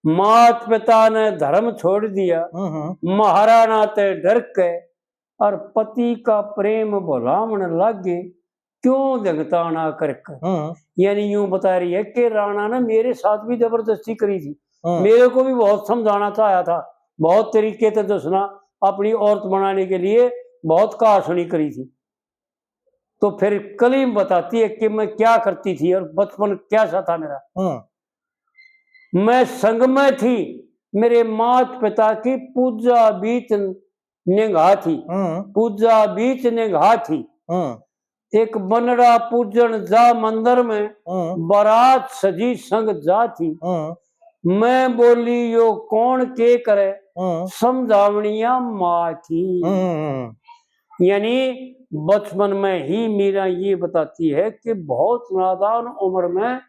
मात पिता ने धर्म छोड़ दिया, महाराणा ते डर के, और पति का प्रेम भुलावन लागे, क्यों जगता ना करके। यानी यूं बता रही है कि राणा ने मेरे साथ भी जबरदस्ती करी थी, मेरे को भी बहुत समझाना चाहा था, बहुत तरीके से दसना, अपनी औरत बनाने के लिए बहुत कहासुनी करी थी। तो फिर कलीम बताती है कि मैं क्या करती थी और बचपन कैसा था मेरा। मैं संग में थी, मेरे मात पिता की पूजा बीच निगाह थी, पूजा बीच निगाह थी। एक बनड़ा पूजन जा मंदिर में, बारात सजी संग जा थी। मैं बोली यो कौन के करे, समझावनिया माँ थी। यानी बचपन में ही मीरा ये बताती है कि बहुत नादान उम्र में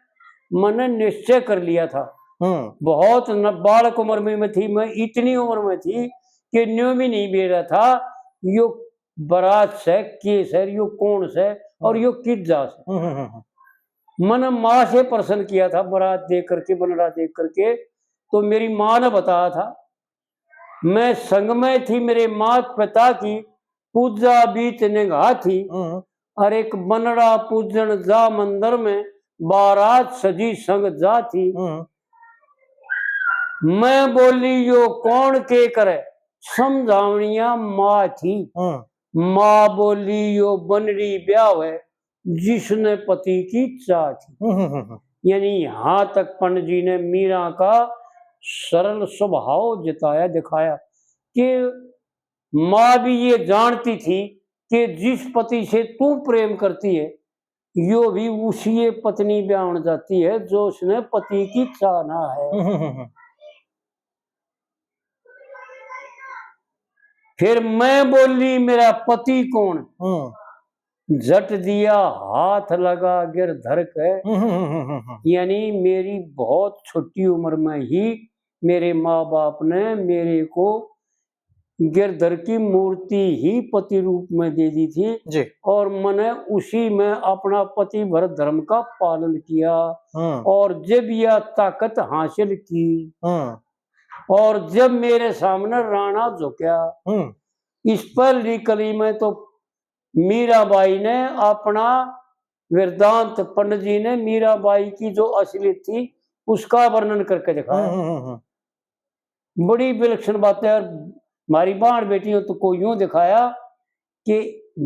मैंने निश्चय कर लिया था, बहुत बालक उम्र में थी मैं, इतनी उम्र में थी कि न्यू भी नहीं बेरा था यो बारात से केस है, यो कौन से और यो किस जा से। मैंने माँ से प्रश्न किया था बारात देख करके, बनरा देख करके, तो मेरी माँ ने बताया था मैं संग में थी, मेरे माता पिता की पूजा बीच निगाह थी, और एक बनड़ा पूजन जा मंदिर में, बारात सजी संग जा थी। मैं बोली यो कौन के करे, समझावनिया माँ थी। माँ बोली यो बनरी ब्याह है, जिसने पति की चाह थी। यानी यहां तक पंडित जी ने मीरा का सरल स्वभाव जताया, दिखाया कि माँ भी ये जानती थी कि जिस पति से तू प्रेम करती है, यो भी उसी पत्नी ब्याह जाती है जो उसने पति की चाहना है। फिर मैं बोली मेरा पति कौन, झट दिया हाथ लगा गिरधर के। यानी मेरी बहुत छोटी उम्र में ही मेरे माँ बाप ने मेरे को गिरधर की मूर्ति ही पति रूप में दे दी थी जी। और मैंने उसी में अपना पति भर धर्म का पालन किया, और जब यह ताकत हासिल की, और जब मेरे सामने राणा झुका, इस पर कली में तो मीराबाई ने अपना वृत्तांत, पंडित जी ने मीराबाई की जो असलियत थी उसका वर्णन करके दिखाया। बड़ी विलक्षण बात है, और हमारी बहन बेटियों तो को यूं दिखाया कि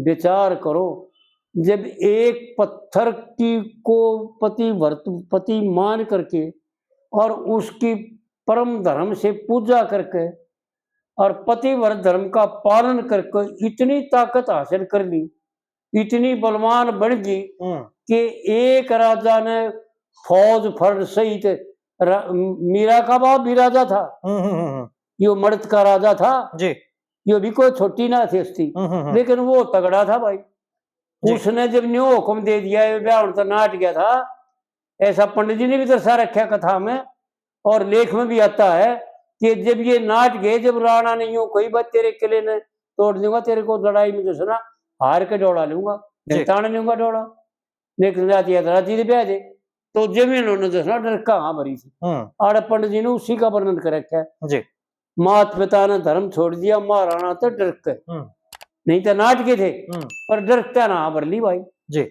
विचार करो, जब एक पत्थर की को पति मान करके और उसकी परम धर्म से पूजा करके और पतिव्रत धर्म का पालन करके इतनी ताकत हासिल कर ली, इतनी बलवान बन गई कि एक राजा ने फौज फर्द सहित, मीरा का बाप भी राजा था, यो मर्द का राजा था जी, यो भी कोई छोटी ना थी उसकी, लेकिन वो तगड़ा था भाई। उसने जब न्यू हुक्म दे दिया, ब्याह तो नाट गया था, ऐसा पंडित जी ने भी दर्शा रखा कथा में और लेख में भी आता है कि जब ये नाट गए, जब राणा ने यूं कोई बात तेरे किले ने तोड़ दूंगा, तेरे को लड़ाई में जो सुना हार के दौड़ा लूंगा, तान लूंगा दौड़ा, लेकिन राजी ब्याह दे। तो जब इन्होंने दसना डर कहाँ भरी थी, आड़ पंडित जी ने उसी का वर्णन कर रखा है। मात पिता ने धर्म छोड़ दिया, महाराणा तो डर के, नहीं तो नाट के थे पर डरता ना भर ली भाई जी।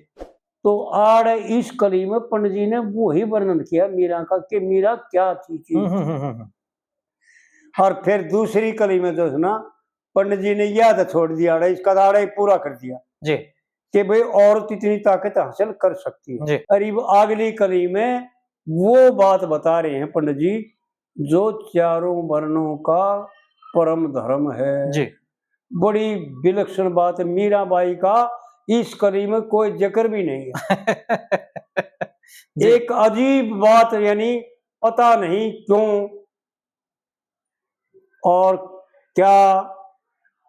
तो आड़ इस कली में पंडित जी ने वो ही वर्णन किया मीरा का कि मीरा क्या थी। और फिर दूसरी कली में जो सुना पंडित जी ने याद छोड़ दिया, इसका दाड़ा पूरा कर दिया जी कि भाई औरत इतनी ताकत हासिल कर सकती है। करीब अगली कली में वो बात बता रहे हैं पंडित जी जो चारों वर्णों का परम धर्म है जी। बड़ी विलक्षण बात, मीराबाई का इस कली में कोई जिक्र भी नहीं है। एक अजीब बात, यानी पता नहीं क्यों और क्या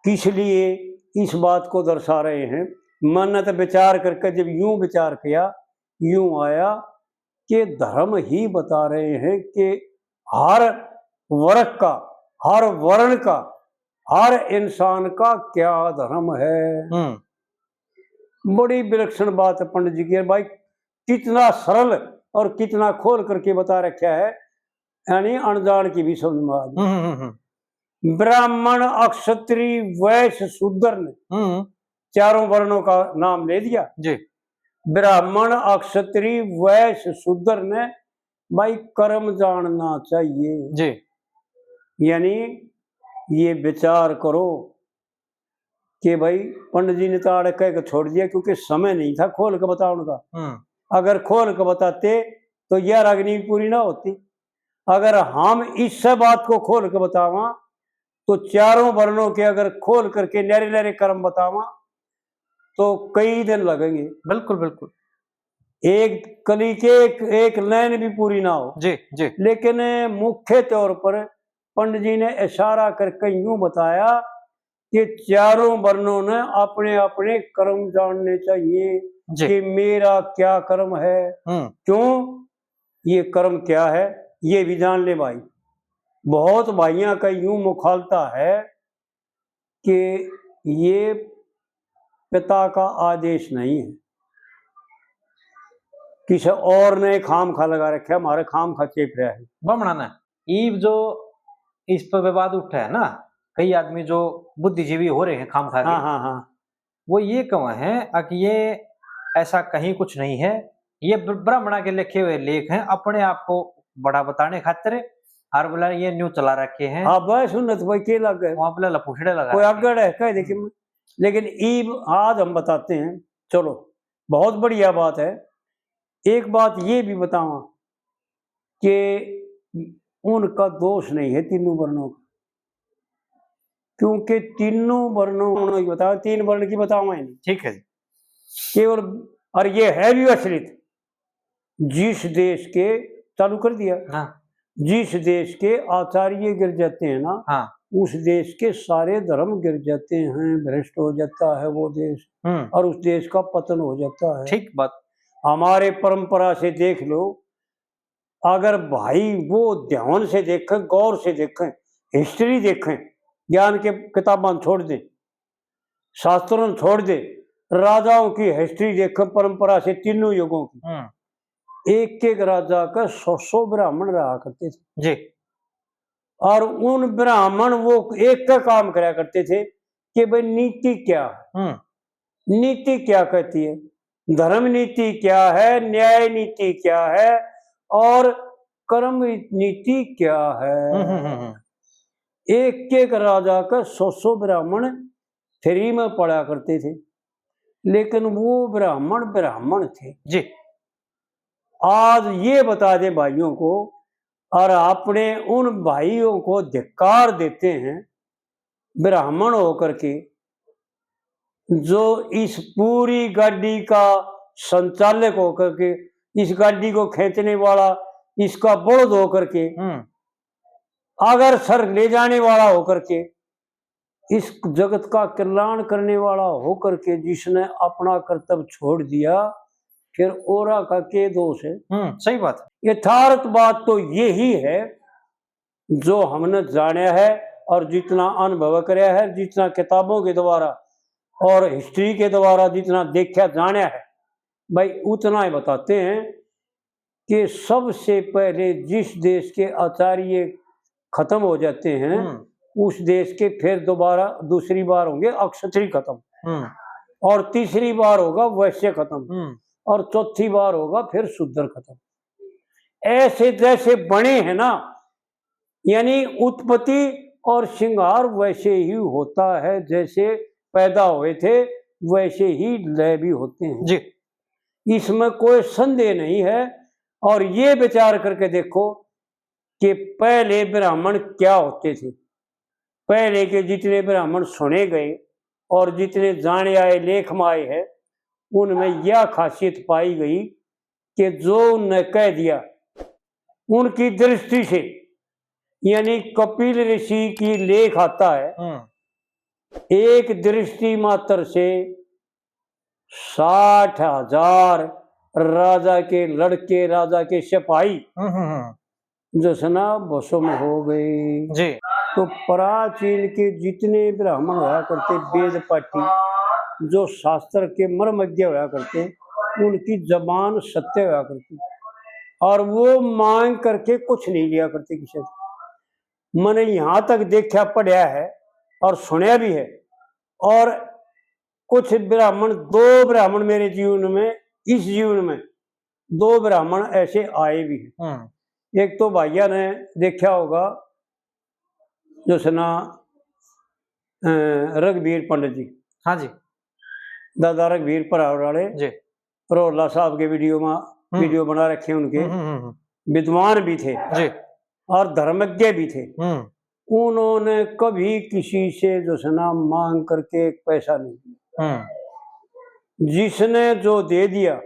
किस लिए इस बात को दर्शा रहे हैं। मैंने तो विचार करके जब यूं विचार किया, यूं आया कि धर्म ही बता रहे हैं कि हर वर्ग का, हर वर्ण का, हर इंसान का क्या धर्म है। बड़ी विलक्षण बात है पंडित जी की भाई, कितना सरल और कितना खोल करके बता रखा है यानी अनजान की भी समझ में आ जाए। ब्राह्मण अक्षत्रिय वैश्य शूद्र ने चारों वर्णों का नाम ले दिया जी। ब्राह्मण अक्षत्रिय वैश्य शूद्र ने भाई कर्म जानना चाहिए जी। यानी ये विचार करो कि भाई पंडित जी ने तो आड़ कह के छोड़ दिया क्योंकि समय नहीं था खोल के बताओ उनका। अगर खोल के बताते तो यह अग्नि पूरी ना होती। अगर हम इस बात को खोल के बतावा तो चारों वर्णों के अगर खोल करके नरे नरे कर्म बतावा तो कई दिन लगेंगे। बिल्कुल बिल्कुल, एक कली के एक लाइन भी पूरी ना हो जी जी। लेकिन मुख्य तौर पर पंडित जी ने इशारा करके यूं बताया कि चारों वर्णों ने अपने अपने कर्म जानने चाहिए कि मेरा क्या कर्म है, क्यों ये कर्म क्या है ये भी जान ले भाई। बहुत भाइयों का यूं मुखालता है कि ये पिता का आदेश नहीं है, किसी और ने खाम खा लगा रखे, हमारे खाम खा चेप रहा है बमणाना। ईब जो इस पर विवाद उठा है ना, कई आदमी जो बुद्धिजीवी हो रहे हैं खाम खा के, हाँ, वो ये कह है कि ये ऐसा कहीं कुछ नहीं है, ये ब्राह्मणा के लिखे हुए लेख हैं, अपने आप को बड़ा बताने खातिर हर बोला ये न्यू चला रखे हैं। हाँ भाई सुनत भाई के लग गए वहां पे लपूछड़े लगा कोई अगड़ है कह देखिए। लेकिन ईब आज हम बताते हैं, चलो बहुत बढ़िया बात है। एक बात ये भी बतावा कि उनका दोष नहीं है तीनों वर्णों का, क्योंकि तीनों वर्णों की बताओ, तीन वर्ण की बताओ नहीं, ठीक है केवल। और ये है भी अश्रित, जिस देश के चालू कर दिया, हाँ। जिस देश के आचार्य गिर जाते हैं ना, हाँ। उस देश के सारे धर्म गिर जाते हैं, भ्रष्ट हो जाता है वो देश, और उस देश का पतन हो जाता है। ठीक बात। हमारे परंपरा से देख लो, अगर भाई वो ध्यान से देखें, गौर से देखें, हिस्ट्री देखें, ज्ञान के किताबें छोड़ दें, शास्त्रों छोड़ दे, राजाओं की हिस्ट्री देखें परंपरा से तीनों युगों की, एक एक राजा का 100 ब्राह्मण रहा करते थे जी। और उन ब्राह्मण वो एक का काम करा करते थे कि भाई नीति क्या है, नीति क्या कहती है, धर्म नीति क्या है, न्याय नीति क्या है, और कर्म नीति क्या है। एक एक राजा का 100 ब्राह्मण फ्री में पढ़ा करते थे, लेकिन वो ब्राह्मण थे जी। आज ये बता दे भाइयों को, और अपने उन भाइयों को धिक्कार देते हैं ब्राह्मण होकर के, जो इस पूरी गाड़ी का संचालक होकर के, इस गाड़ी को खींचने वाला, इसका बड़द होकर के, अगर सर ले जाने वाला होकर के, इस जगत का कल्याण करने वाला होकर के जिसने अपना कर्तव्य छोड़ दिया, फिर ओरा का के दोष है। सही बात है। यथार्थ बात तो यही है जो हमने जाना है, और जितना अनुभव कराया है, जितना किताबों के द्वारा और हिस्ट्री के द्वारा जितना देखा जाना है, भाई उतना ही बताते हैं कि सबसे पहले जिस देश के आचार्य खत्म हो जाते हैं, उस देश के फिर दोबारा दूसरी बार होंगे अक्षत्रिय खत्म, और तीसरी बार होगा वैश्य खत्म, और चौथी बार होगा फिर शूद्र खत्म। ऐसे जैसे बने हैं ना, यानी उत्पत्ति और श्रृंगार वैसे ही होता है, जैसे पैदा हुए थे वैसे ही लय भी होते हैं जी। इसमें कोई संदेह नहीं है। और ये विचार करके देखो कि पहले ब्राह्मण क्या होते थे। पहले के जितने ब्राह्मण सुने गए और जितने जाने आए लेख में आए हैं, उनमें यह खासियत पाई गई कि जो उन्होंने कह दिया उनकी दृष्टि से, यानी कपिल ऋषि की लेख आता है, एक दृष्टि मात्र से 60,000 राजा के लड़के, राजा के सिपाही जो सना भस्म हो गए जी। तो प्राचीन के जितने ब्राह्मण हुआ करते, वेद पाठी जो शास्त्र के मर्मज्ञ हुआ करते, उनकी जबान सत्य हुआ करती। और वो मांग करके कुछ नहीं लिया करते किसी से। मैंने यहाँ तक देखा, पढ़ा है और सुना भी है। और कुछ ब्राह्मण, 2 ब्राह्मण मेरे जीवन में, इस जीवन में 2 ब्राह्मण ऐसे आए भी हैं। एक तो भैया ने देखा होगा, जो सना रघुवीर पंडित जी। हाँ जी, दादा रघुवीर परावड़े जी। रोला साहब के वीडियो बना रखे उनके। विद्वान भी थे जी, और धर्मज्ञ भी थे। उन्होंने कभी किसी से जो सना मांग करके एक पैसा नहीं दिया। जिसने जो दे दिया,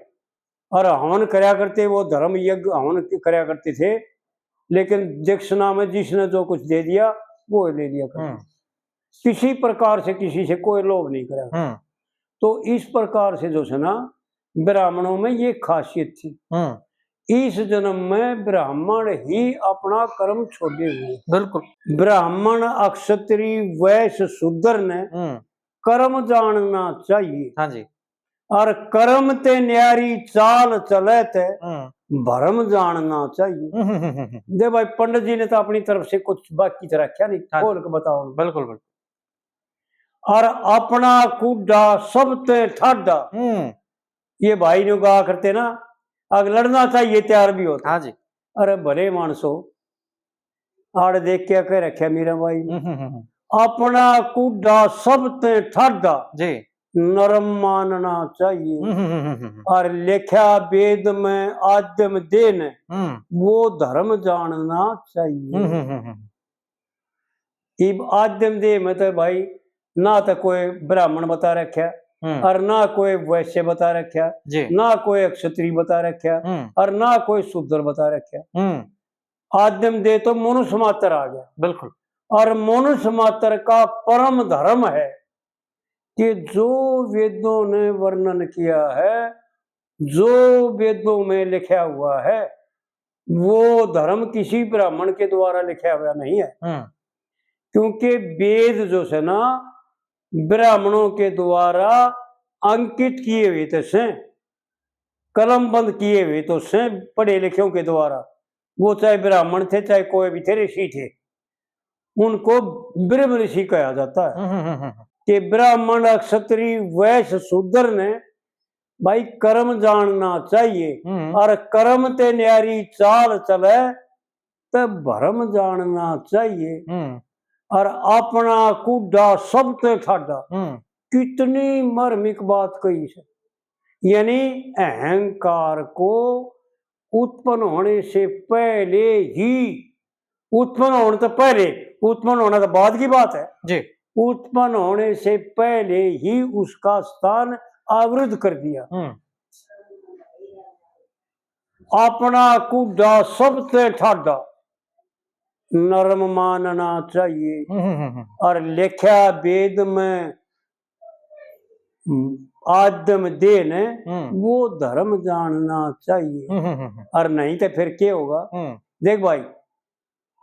और हवन करया करते, वो धर्म यज्ञ हवन करया करते थे, लेकिन दक्षिणा में जिसने जो कुछ दे दिया वो ले लिया करते। किसी प्रकार से किसी से कोई लोभ नहीं करा। तो इस प्रकार से जो है ना, ब्राह्मणों में ये खासियत थी। इस जन्म में ब्राह्मण ही अपना कर्म छोड़े हुए। बिल्कुल। ब्राह्मण, अक्षत्री, वैश्य, शूद्र ने कर्म जानना चाहिए। हाँ जी। और कर्म ते न्यारी चाल चले ते भरम जानना चाहिए। दे भाई, पंडित जी ने तो अपनी तरफ से कुछ बाकी तो रखा नहीं, खोल के बताओ। बिल्कुल बिल्कुल। और अपना कूड़ा सब ते ठाडा, ये भाई ने कहा करते ना, अगर लड़ना चाहिए तैयार भी होता। हाँ जी। अरे भले मानसो, आड़ देख के कह रखा मीरा भाई, अपना कूड़ा सब ते ठाडा जी, नरम मानना चाहिए। और लिखा वेद में आद्यम देन, वो धर्म जानना चाहिए। इब आद्यम दे में तो भाई ना तो कोई ब्राह्मण बता रखा, और ना कोई वैश्य बता रखा, ना कोई क्षत्रिय बता रखा, और ना कोई शूद्र बता रखा। आद्यम दे तो मनुष्य मात्र आ गया। बिल्कुल। और मनुष्य मात्र का परम धर्म है कि जो वेदों ने वर्णन किया है, जो वेदों में लिखा हुआ है, वो धर्म किसी ब्राह्मण के द्वारा लिखा हुआ नहीं है। क्योंकि वेद जो है ना, ब्राह्मणों के द्वारा अंकित किए हुए तो से, कलम बंद किए हुए तो से, पढ़े लिखे के द्वारा। वो चाहे ब्राह्मण थे, चाहे कोई भी थे, ऋषि थे, उनको ब्रह्म ऋषि कहा जाता है। कि ब्राह्मण, क्षत्रिय, वैश्य, शूद्र ने भाई कर्म जानना चाहिए। और कर्म ते न्यारी चाल चले तो भरम जानना चाहिए। और अपना कूड़ा सब ते ठाडा, कितनी मार्मिक बात कही है। यानी अहंकार को उत्पन्न होने से पहले ही, उत्पन्न होने तो पहले, उत्पन्न होना तो बाद की बात है जी, उत्पन्न होने से पहले ही उसका स्थान आवृत कर दिया। अपना कूड़ा सब ते ठाडा नरम मानना चाहिए। और लिखा वेद में आद्यम देन, वो धर्म जानना चाहिए। और नहीं तो फिर क्या होगा। देख भाई,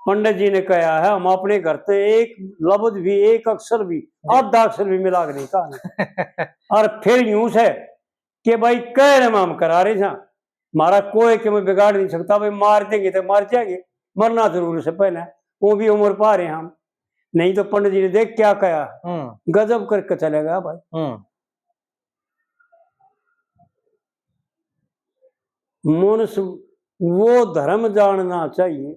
पंडित जी ने कहा है, हम अपने घर से एक लफ्ज भी, एक अक्षर भी, आधा अक्षर भी मिला के नहीं कहा। और फिर यूं से कि भाई कह रहे हम करा रहे हैं, हमारा कोई के मैं बिगाड़ नहीं सकता। भाई मार देंगे तो मार जाएंगे, मरना जरूर से पहले, वो भी उम्र पा रहे हम। नहीं तो पंडित जी ने देख क्या कहा, गजब करके चलेगा भाई। मनुष्य वो धर्म जानना चाहिए,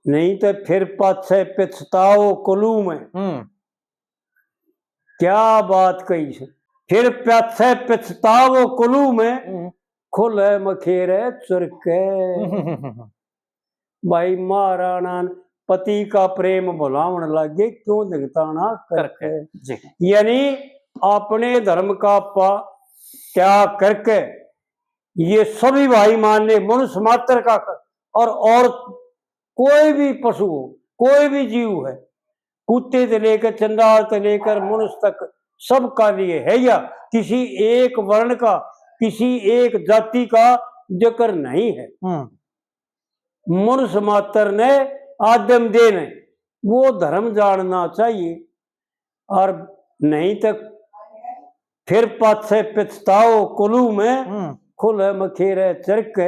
नहीं तो फिर पाछे पछताओ कुलू में। क्या बात कही है। फिर पाछे पछताओ कुलू में, खुले मखेरे चुरके। भाई महाराणा पति का प्रेम भुलावन लगे, क्यों दिगताना करके। यानी अपने धर्म का त्याग करके ये सभी भाई मान ले, मनुष्य मात्र का और कोई भी पशु हो, कोई भी जीव है, कुत्ते से लेकर चंडाल से लेकर मनुष्य तक, सबका लिए है। या किसी एक वर्ण का, किसी एक जाति का जिक्र नहीं है। मनुष्य मात्र ने आद्यम देन, वो धर्म जानना चाहिए। और नहीं तक फिर पाछे पछताओ कुलू में, खुल मखेरे चरक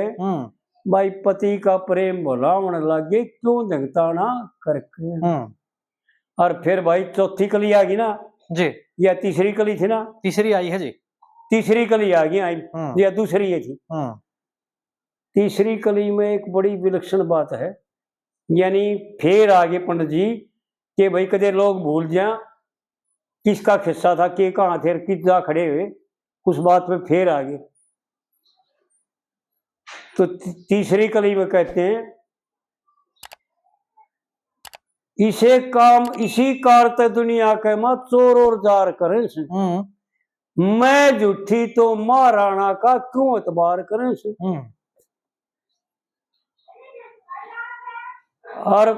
भाई पति का प्रेम भुलावन लागे क्यों जगताना करके। और फिर भाई चौथी कली आ गई ना जी, या तीसरी कली थी ना? तीसरी आई है जी, तीसरी कली आ गई आई या दूसरी ये थी? तीसरी कली में एक बड़ी विलक्षण बात है, यानी फिर आगे पंडित जी के भाई कदे लोग भूल जा किसका किस्सा था, के कहाँ थे, कितना खड़े हुए, उस बात पे फिर आगे। तो तीसरी कली में कहते हैं इसे काम इसी कारत दुनिया के मां चोर और जार करें से, मैं झूठी तो महाराणा का क्यों एतबार करें से। और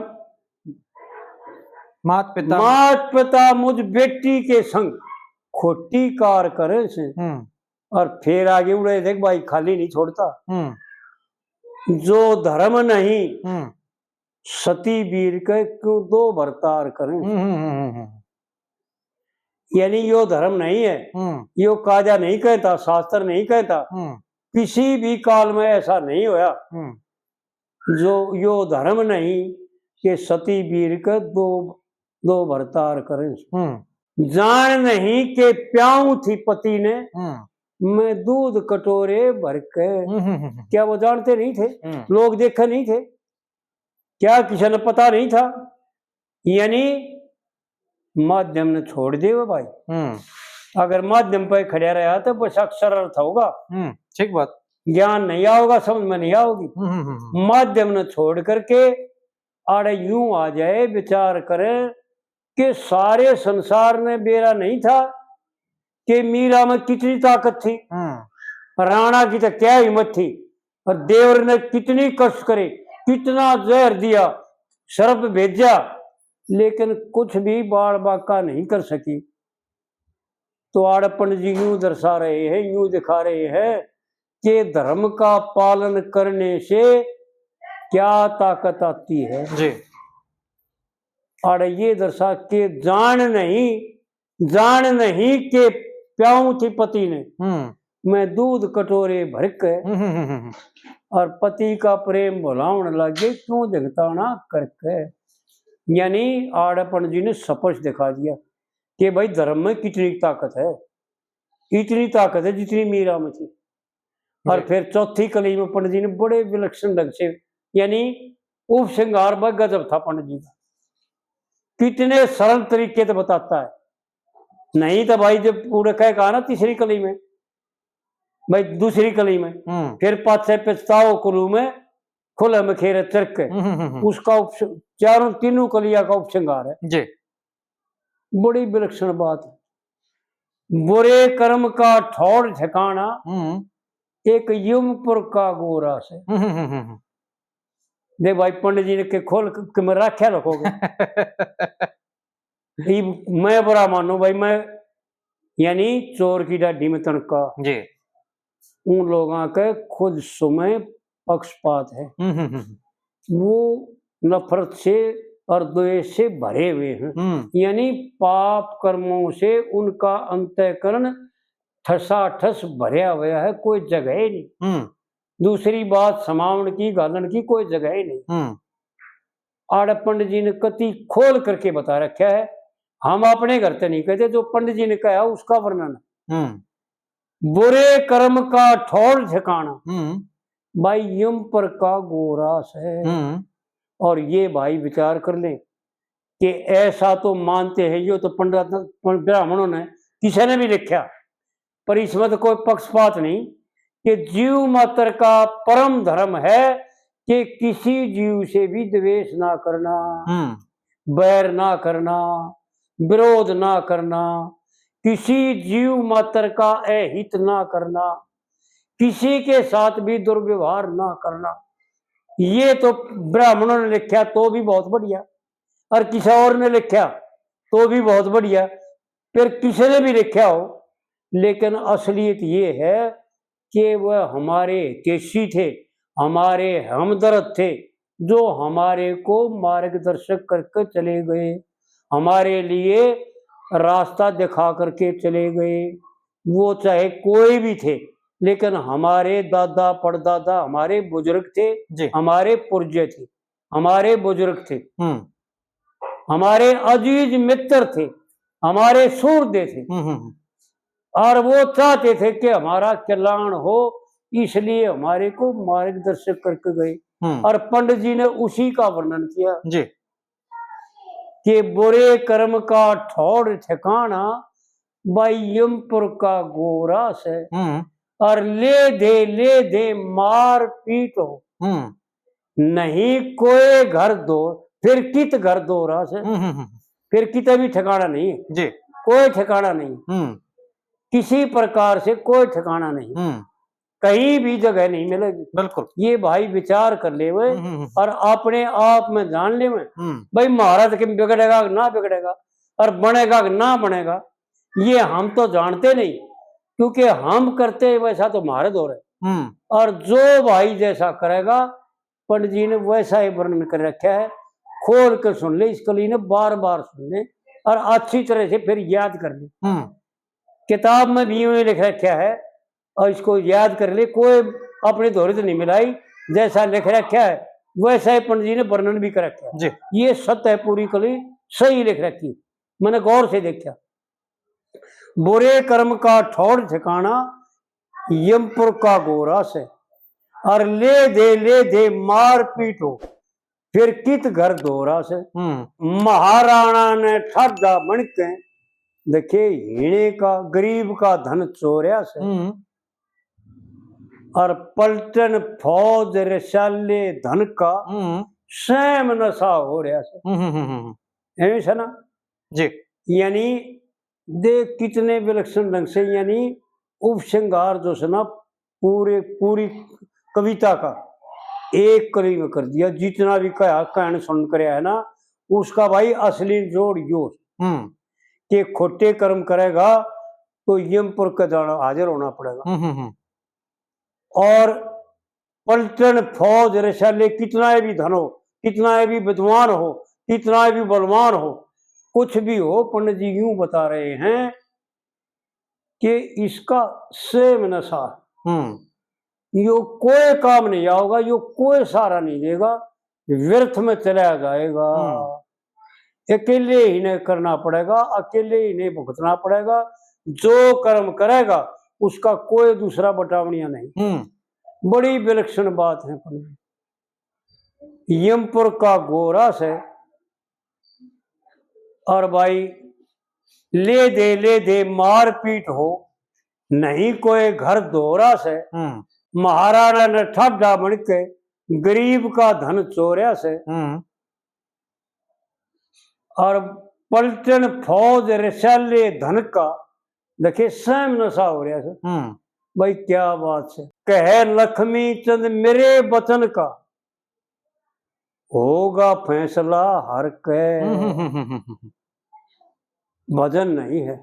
मात पिता मुझ बेटी के संग खोटी कार करे से। और फिर आगे उड़े देख भाई खाली नहीं छोड़ता, जो धर्म नहीं सती वीर के क्यों दो भरतार करें। यानी यो धर्म नहीं है, यो काजा नहीं कहता, शास्त्र नहीं कहता, किसी भी काल में ऐसा नहीं होया जो यो धर्म नहीं कि सती वीर के दो भरतार करें। जान नहीं के प्याऊ थी पति ने मैं दूध कटोरे भर के। क्या वो जानते नहीं थे? लोग देखे नहीं थे क्या? किसी ने पता नहीं था? यानी माध्यम ने छोड़ दे वो भाई। अगर माध्यम पर खड़ा रहा तो बस अक्षर अर्थ होगा, ठीक बात, ज्ञान नहीं आओगा, समझ में नहीं आओगी। माध्यम ने छोड़ करके आड़े यूं आ जाए, विचार करे कि सारे संसार ने बेरा नहीं था कि मीरा में कितनी ताकत थी, राणा की तो क्या हिम्मत थी, और देवर ने कितनी कष्ट करे, कितना जहर दिया, सर्प भेजा, लेकिन कुछ भी बाढ़ बाका नहीं कर सकी। तो आड़पन जी यूं दर्शा रहे हैं, यूं दिखा रहे हैं कि धर्म का पालन करने से क्या ताकत आती है जी। और ये दर्शा के जान नहीं के प्याऊ थी पति ने मैं दूध कटोरे भर के। और पति का प्रेम भुलावन लागे क्यों जगताना करके। यानी आड़पन जी ने स्पष्ट दिखा दिया कि भाई धर्म में कितनी ताकत है, इतनी ताकत है जितनी मीरा में थी। और फिर चौथी कली में पंडित जी ने बड़े विलक्षण ढंग से, यानी उपसंहार व गजब था पंडित जी का, कितने सरल तरीके से बताता है। नहीं तो भाई जब पूरा कहा ना तीसरी कली में, भाई दूसरी कली में फिर पाछे पछताओ कुलू में खुले मखेरे चरक के, उसका चारों तीनों कलिया का उपसंहार है जी। बड़ी विलक्षण बात है। बुरे कर्म का ठौर ठिकाना एक यमपुर का गोरा से। देख भाई पंडित जी ने के खोल के मैं रखा रखोगे। मैं बुरा मानू भाई, मैं यानी चोर की डाडी में तनका जी। उन लोगों के खुद समय पक्षपात है, वो नफरत से और द्वेष से भरे हुए हैं। यानी पाप कर्मों से उनका अंतःकरण ठसाठस भरा हुआ है, कोई जगह ही नहीं। दूसरी बात समावण की गालन की कोई जगह ही नहीं। आड़ पंडित जी ने कति खोल करके बता रखा है, हम अपने घर से नहीं कहते, जो पंडित जी ने कहा उसका वर्णन है। बुरे कर्म का ठौर ठिकाना भाई यमपुर का गोरास है। और ये भाई विचार कर ले कि ऐसा तो मानते हैं, ये तो पंडित ब्राह्मणों ने किसी ने भी लिखा, पर इसमें तो कोई पक्षपात नहीं कि जीव मात्र का परम धर्म है कि किसी जीव से भी द्वेष ना करना, बैर ना करना, विरोध ना करना, किसी जीव मात्र का अहित ना करना, किसी के साथ भी दुर्व्यवहार ना करना। ये तो ब्राह्मणों ने लिखा तो भी बहुत बढ़िया, और किसी और ने लिखा तो भी बहुत बढ़िया, फिर किसी ने भी लिखा हो, लेकिन असलियत ये है कि वह हमारे हितैषी थे, हमारे हमदर्द थे, जो हमारे को मार्गदर्शक करके चले गए, हमारे लिए रास्ता दिखा करके चले गए। वो चाहे कोई भी थे, लेकिन हमारे दादा परदादा, हमारे बुजुर्ग थे, हमारे पुरजे थे, हमारे बुजुर्ग थे, हमारे अजीज मित्र थे, हमारे सूरदे थे, और वो चाहते थे कि हमारा कल्याण हो, इसलिए हमारे को मार्गदर्शक करके गए। और पंडित जी ने उसी का वर्णन किया जी कि बुरे कर्म का ठौर ठिकाना यमपुर का गोरा से, और ले दे मार पीट हो, नहीं कोई घर दो, फिर कित घर दो रहा से, फिर कित भी ठिकाना नहीं है जी, कोई ठिकाना नहीं, किसी प्रकार से कोई ठिकाना नहीं, कहीं भी जगह नहीं मिलेगी। बिल्कुल, ये भाई विचार कर ले वे और अपने आप में जान ले वे भाई महाराज के बिगड़ेगा ना बिगड़ेगा और बनेगा ना बनेगा, ये हम तो जानते नहीं, क्योंकि हम करते वैसा तो महाराज हो रहे, और जो भाई जैसा करेगा पंडित जी ने वैसा ही वर्णन कर रखा है। खोल कर सुन ले, इस कली ने बार बार सुन ले और अच्छी तरह से फिर याद कर ले। किताब में भी यूं लिख रखा है और इसको याद कर ले, कोई अपनी धोरी तो नहीं मिलाई, जैसा लिख रखा है वैसा ही पंडित जी ने वर्णन भी कर रखा है। ये सत्य है, पूरी कली सही लिख रखी, मैंने गौर से देखा। बुरे कर्म का ठौर ठिकाना यमपुर का गोरा से, और ले दे मार पीट हो, फिर कित घर दोरा से। महाराणा ने ठाडा बन के देखे हीणे का गरीब का धन चोरिया से, और पलटन फौज रसाले धन का स्वयं नशा हो रहा से। ऐसा ना जी, यानी देख कितने विलक्षण ढंग से, यानी उपसंहार जो है ना पूरी कविता का एक कली में कर दिया। जितना भी कहा कहन सुन कर है ना, उसका भाई असली जोड़ यो कि खोटे कर्म करेगा तो यमपुर का जाना हाजिर होना पड़ेगा, और पलटन फौज रसाले कितना भी धन हो, कितना भी विद्वान हो, कितना भी बलवान हो, कुछ भी हो, पंडित जी यूं बता रहे हैं कि इसका सेम नशा, यो कोई काम नहीं आओगा, यो कोई सहारा नहीं देगा, व्यर्थ में चला जाएगा, अकेले ही नहीं करना पड़ेगा, अकेले ही नहीं भुगतना पड़ेगा, जो कर्म करेगा उसका कोई दूसरा बटावनिया नहीं। बड़ी विलक्षण बात है। यमपुर का गोरा से, और भाई ले दे मार पीट हो, नहीं कोई घर दोरा से, महाराणा ने ठाडा बन के गरीब का धन चोरिया से, और पलटन फौज रसाले धन का देखे स्वयं नशा हो रहा है। भाई क्या बात है। कहे लक्ष्मी चंद मेरे वचन का होगा फैसला हर के, भजन नहीं है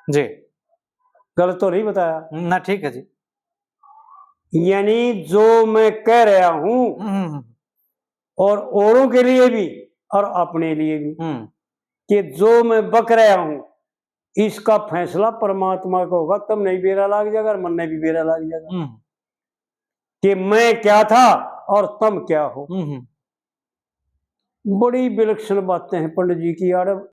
जी, गलत तो नहीं बताया ना? ठीक है जी, यानी जो मैं कह रहा हूं और औरों के लिए भी और अपने लिए भी, कि जो मैं बक रहा हूं इसका फैसला परमात्मा को होगा, तब नहीं बेरा लाग जाएगा और मन नहीं भी बेरा लाग जाएगा कि मैं क्या था और तुम क्या हो। बड़ी विलक्षण बातें हैं पंडित जी की यार।